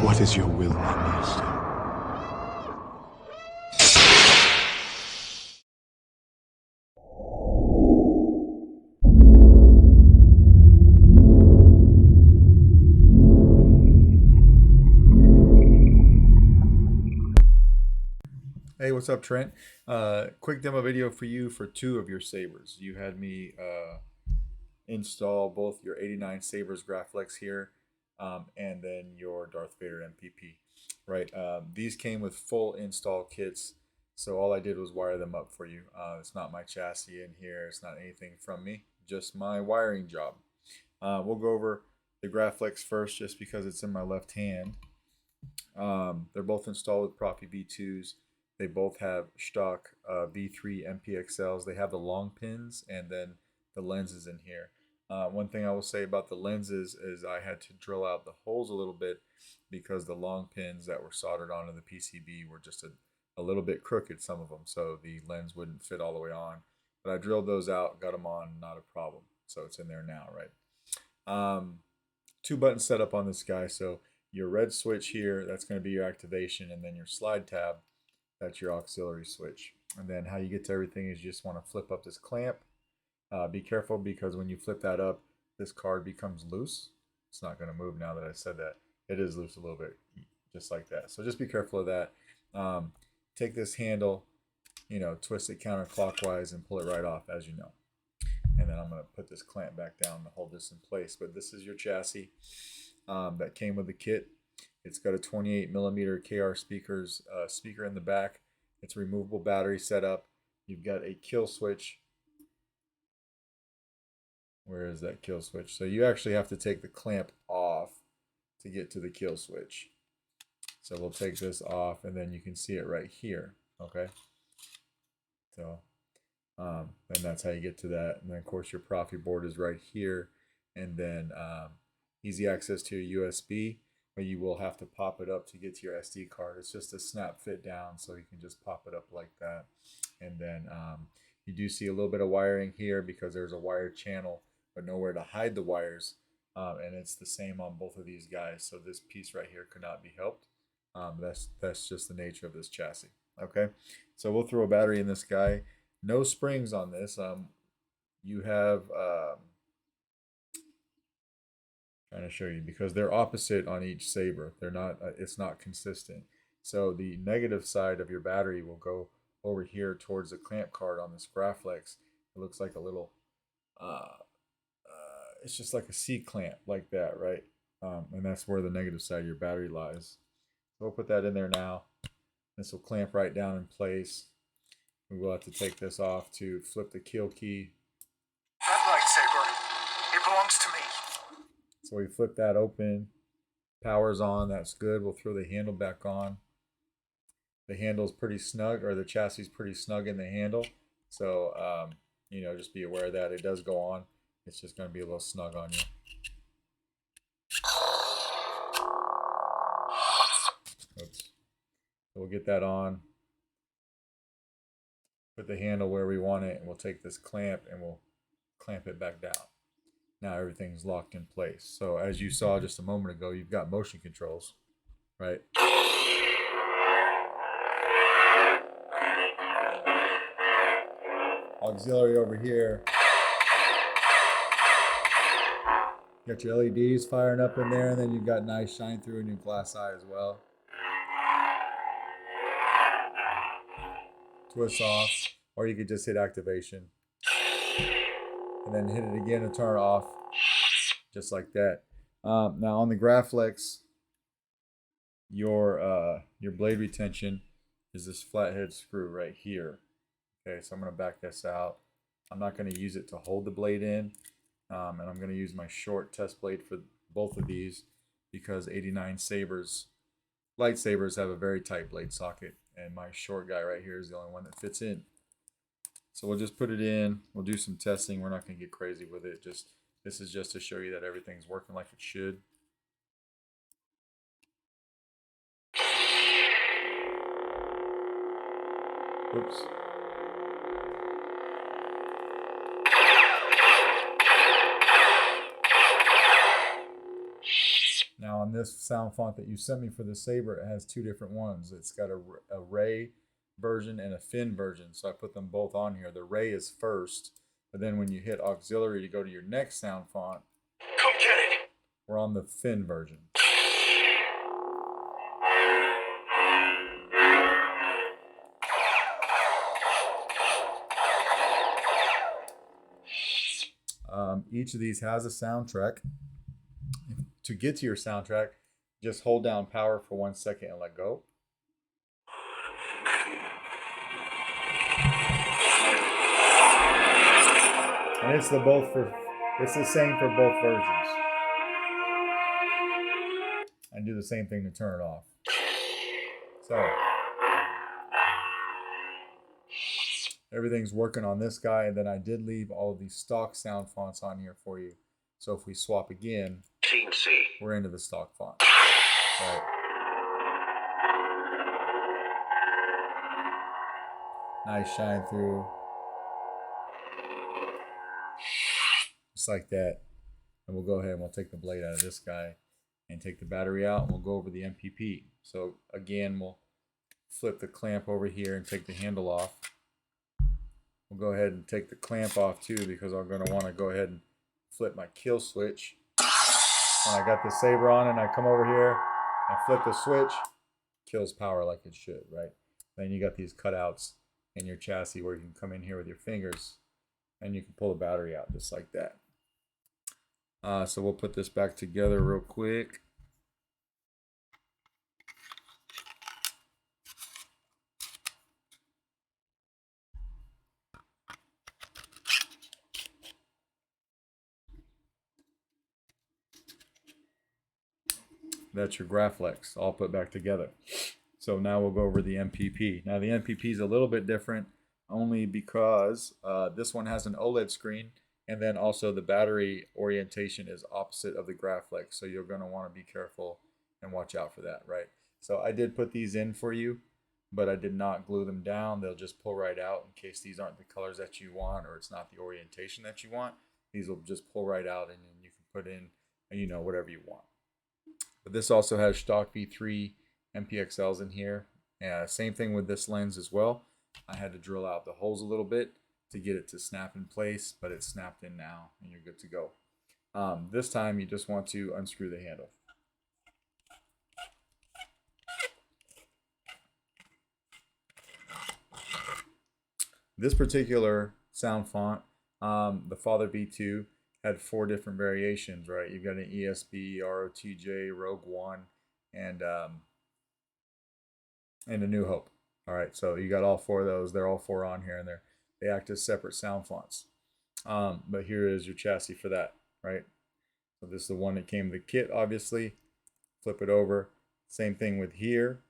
What is your will, my master? Hey, what's up, Trent? Quick demo video for you for two of your sabers. You had me install both your 89 Sabers Graflex here, and then your Darth Vader MPP. Right? These came with full install kits, so all I did was wire them up for you. It's not my chassis in here. It's not anything from me. Just my wiring job. We'll go over the Graflex first, just because it's in my left hand. They're both installed with Proffie V2s. They both have stock V3 MPXLs. They have the long pins and then the lenses in here. One thing I will say about the lenses is I had to drill out the holes a little bit because the long pins that were soldered onto the PCB were just a little bit crooked, some of them, so the lens wouldn't fit all the way on. But I drilled those out, got them on, not a problem. So it's in there now, right? Two button setup on this guy. So your red switch here, that's going to be your activation, and then your slide tab, that's your auxiliary switch. And then how you get to everything is you just want to flip up this clamp. Be careful, because when you flip that up, this card becomes loose. It's not going to move now that I said that. It is loose a little bit, just like that. So just be careful of that. Take this handle, twist it counterclockwise and pull it right off, as you know. And then I'm going to put this clamp back down to hold this in place. But this is your chassis that came with the kit. It's got a 28 millimeter KR speaker in the back. It's a removable battery setup. You've got a kill switch. Where is that kill switch? So you actually have to take the clamp off to get to the kill switch. So we'll take this off, and then you can see it right here. Okay. So, and that's how you get to that. And then of course your Proffie board is right here, and then easy access to your USB. But you will have to pop it up to get to your SD card. It's just a snap fit down, so you can just pop it up like that. And then you do see a little bit of wiring here because there's a wire channel, but nowhere to hide the wires. And it's the same on both of these guys. So this piece right here could not be helped. That's just the nature of this chassis. Okay, so we'll throw a battery in this guy. No springs on this. You have trying to show you, because they're opposite on each saber. They're not. It's not consistent. So the negative side of your battery will go over here towards the clamp card on this Graflex. It looks like a little. It's just like a C clamp, like that, right? And that's where the negative side of your battery lies. So we'll put that in there now. This will clamp right down in place. We will have to take this off to flip the kill key. That lightsaber, it belongs to me. So we flip that open. Power's on. That's good. We'll throw the handle back on. The handle's pretty snug, or the chassis is pretty snug in the handle. So, just be aware of that. It does go on. It's just going to be a little snug on you. Oops. So we'll get that on. Put the handle where we want it, and we'll take this clamp and we'll clamp it back down. Now everything's locked in place. So as you saw just a moment ago, you've got motion controls, right? Auxiliary over here. Got your LEDs firing up in there, and then you've got nice shine through in your glass eye as well. Twist off, or you could just hit activation and then hit it again to turn it off, just like that. Now on the Graflex, your blade retention is this flathead screw right here. Okay, so I'm going to back this out. I'm not going to use it to hold the blade in, and I'm going to use my short test blade for both of these, because 89 Sabers, Lightsabers have a very tight blade socket, and my short guy right here is the only one that fits in. So we'll just put it in. We'll do some testing. We're not going to get crazy with it. This is just to show you that everything's working like it should. Oops. Now on this sound font that you sent me for the Saber, it has two different ones. It's got a ray version and a fin version. So I put them both on here. The ray is first, but then when you hit auxiliary to go to your next sound font, Come get it. we're on the fin version. Each of these has a soundtrack. To get to your soundtrack, just hold down power for 1 second and let go. And it's the same for both versions. And do the same thing to turn it off. So everything's working on this guy, and then I did leave all of these stock sound fonts on here for you. So if we swap again, we're into the stock font. Right. Nice shine through. Just like that. And we'll go ahead and we'll take the blade out of this guy and take the battery out, and we'll go over the MPP. So again, we'll flip the clamp over here and take the handle off. We'll go ahead and take the clamp off too, because I'm going to want to go ahead and flip my kill switch. When I got the Saber on and I come over here, I flip the switch, kills power like it should, right? Then you got these cutouts in your chassis where you can come in here with your fingers and you can pull the battery out just like that. So we'll put this back together real quick. That's your Graflex all put back together. So now we'll go over the MPP. Now the MPP is a little bit different only because this one has an OLED screen, and then also the battery orientation is opposite of the Graflex. So you're going to want to be careful and watch out for that, right? So I did put these in for you, but I did not glue them down. They'll just pull right out in case these aren't the colors that you want or it's not the orientation that you want. These will just pull right out, and then you can put in, you know, whatever you want. But this also has stock V3 MPXLs in here. Same thing with this lens as well. I had to drill out the holes a little bit to get it to snap in place, but it's snapped in now and you're good to go. This time you just want to unscrew the handle. This particular sound font, the Father V2, had 4 different variations, right? You've got an ESB, ROTJ, Rogue One, and a New Hope. All right, so you got all 4 of those. They're all 4 on here, and they act as separate sound fonts. But here is your chassis for that, right? So this is the one that came with the kit, obviously. Flip it over. Same thing with here.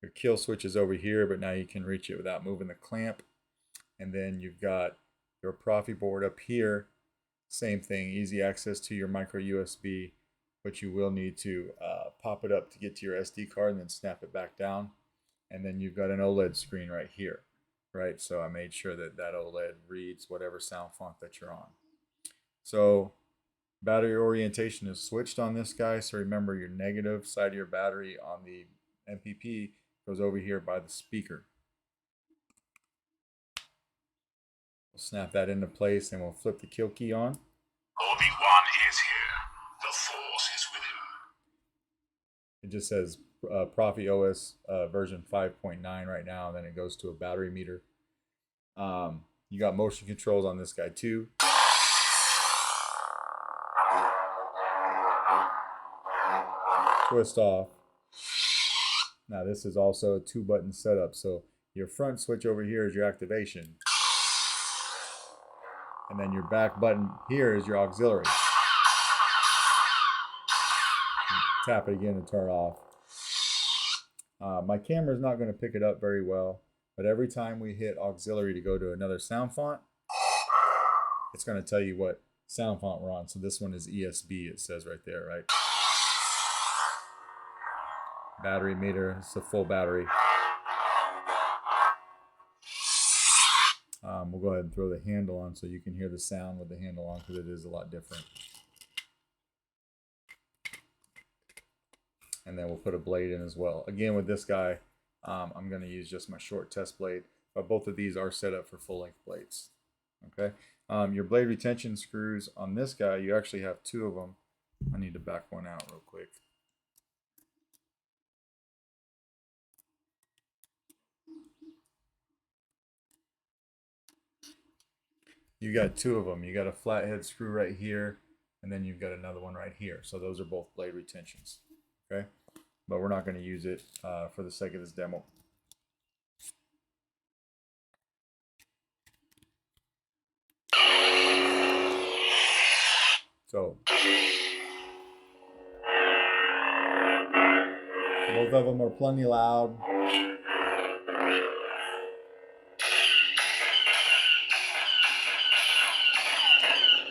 Your kill switch is over here, but now you can reach it without moving the clamp. And then you've got your Proffie board up here. Same thing, easy access to your micro USB, but you will need to pop it up to get to your SD card and then snap it back down. And then you've got an OLED screen right here, right? So I made sure that that OLED reads whatever sound font that you're on. So battery orientation is switched on this guy. So remember, your negative side of your battery on the MPP goes over here by the speaker. We'll snap that into place and we'll flip the kill key on. Obi-Wan is here. The Force is with him. It just says Proffie OS version 5.9 right now, and then it goes to a battery meter. You got motion controls on this guy too. Twist off. Now this is also a 2-button setup, so your front switch over here is your activation. And then your back button here is your auxiliary. Tap it again to turn it off. My camera is not going to pick it up very well, but every time we hit auxiliary to go to another sound font, it's going to tell you what sound font we're on. So this one is ESB, it says right there, right? Battery meter, it's a full battery. We'll go ahead and throw the handle on so you can hear the sound with the handle on, because it is a lot different. And then we'll put a blade in as well. Again, with this guy, I'm going to use just my short test blade, but both of these are set up for full-length blades. Okay. Your blade retention screws on this guy, you actually have 2 of them. I need to back one out real quick. You got 2 of them. You got a flathead screw right here, and then you've got another one right here. So those are both blade retentions. Okay. But we're not going to use it for the sake of this demo. So both of them are plenty loud.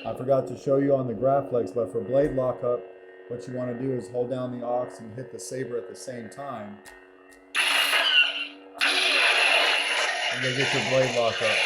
I forgot to show you on the Graflex, but for blade lockup, what you want to do is hold down the aux and hit the saber at the same time. And you'll get your blade lock up.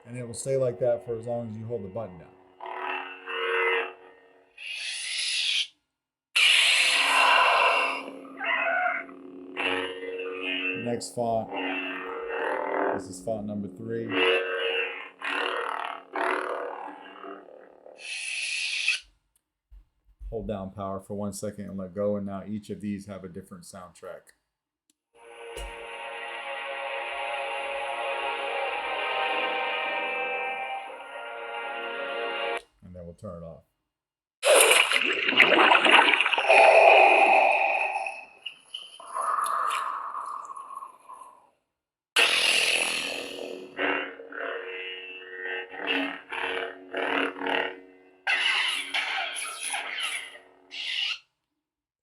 And it will stay like that for as long as you hold the button down. Next font. This is font number 3. Hold down power for 1 second and let go, and now each of these have a different soundtrack. And then we'll turn it off.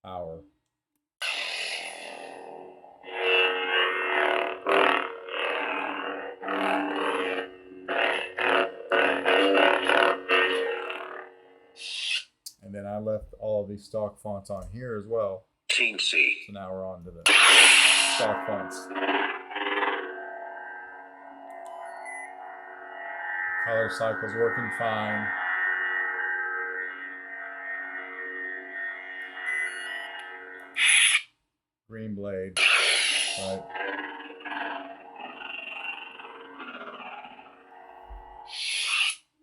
Power. And then I left all of these stock fonts on here as well. Teensy. So now we're on to the stock fonts. Color cycle's working fine. Green blade, right?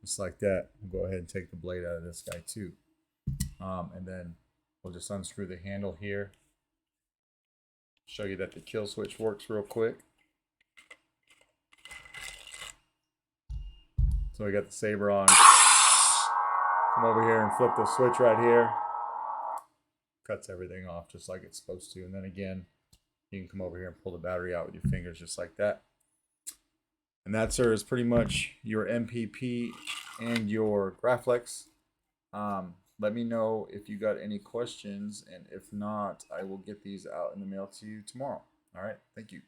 Just like that. We'll go ahead and take the blade out of this guy too. And then we'll just unscrew the handle here. Show you that the kill switch works real quick. So we got the saber on. Come over here and flip the switch right here. Cuts everything off just like it's supposed to. And then again, you can come over here and pull the battery out with your fingers just like that. And that, sir, is pretty much your MPP and your Graflex. Let me know if you got any questions, and if not, I will get these out in the mail to you tomorrow. All right, thank you.